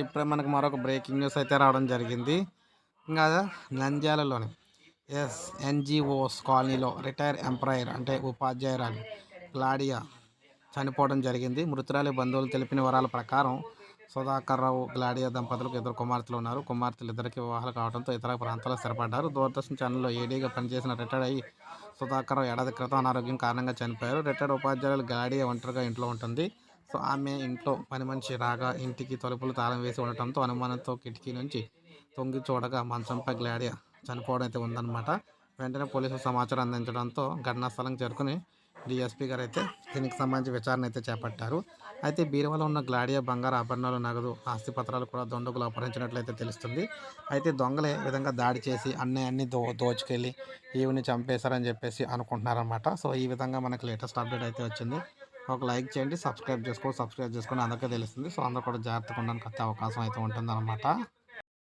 ఇప్పుడే మనకు మరొక బ్రేకింగ్ న్యూస్ అయితే రావడం జరిగింది. ఇంకా నంద్యాలలోని ఎన్జిఓస్ కాలనీలో రిటైర్ ఎంప్లాయర్ అంటే ఉపాధ్యాయురాలు గ్లాడియా చనిపోవడం జరిగింది. మృతురాలి బంధువులు తెలిపిన వివరాల ప్రకారం సుధాకర్ రావు, గ్లాడియా దంపతులకు ఇద్దరు కుమార్తెలు ఉన్నారు. కుమార్తెలు ఇద్దరికి వివాహాలు కావడంతో ఇతర ప్రాంతాల్లో స్థిరపడ్డారు. దూరదర్శన్ ఛానల్లో ఏడీగా పనిచేసిన రిటైర్డ్ అయ్యి సుధాకర్ రావు ఏడాది క్రితం అనారోగ్యం కారణంగా చనిపోయారు. రిటైర్డ్ ఉపాధ్యాయులు గ్లాడియా ఒంటరిగా ఇంట్లో ఉంటుంది. సో ఆమె ఇంట్లో పని మనిషి రాగా ఇంటికి తలుపులు తాళం వేసి ఉండటంతో అనుమానంతో కిటికీ నుంచి తొంగి చూడగా మంచంపై గ్లాడియా చనిపోవడం అయితే ఉందన్నమాట. వెంటనే పోలీసులు సమాచారం అందించడంతో ఘటనా స్థలం చేరుకుని డీఎస్పీ గారు అయితే దీనికి సంబంధించి విచారణ అయితే చేపట్టారు. అయితే బీరువాలో ఉన్న గ్లాడియా బంగారు ఆభరణాలు, నగదు, ఆస్తి పత్రాలు కూడా దుండగులు అపహరించినట్లయితే తెలుస్తుంది. అయితే దొంగలే ఈ విధంగా దాడి చేసి అన్నీ దోచుకెళ్ళి ఈవిని చంపేశారని చెప్పేసి అనుకుంటున్నారన్నమాట. సో ఈ విధంగా మనకి లేటెస్ట్ అప్డేట్ అయితే వచ్చింది. ఒక లైక్ చేయండి, సబ్స్క్రైబ్ చేసుకొని అందరికీ తెలుస్తుంది. సో అందరూ కూడా జాగ్రత్తగా ఉండడానికి అయితే అవకాశం అయితే ఉంటుందన్నమాట.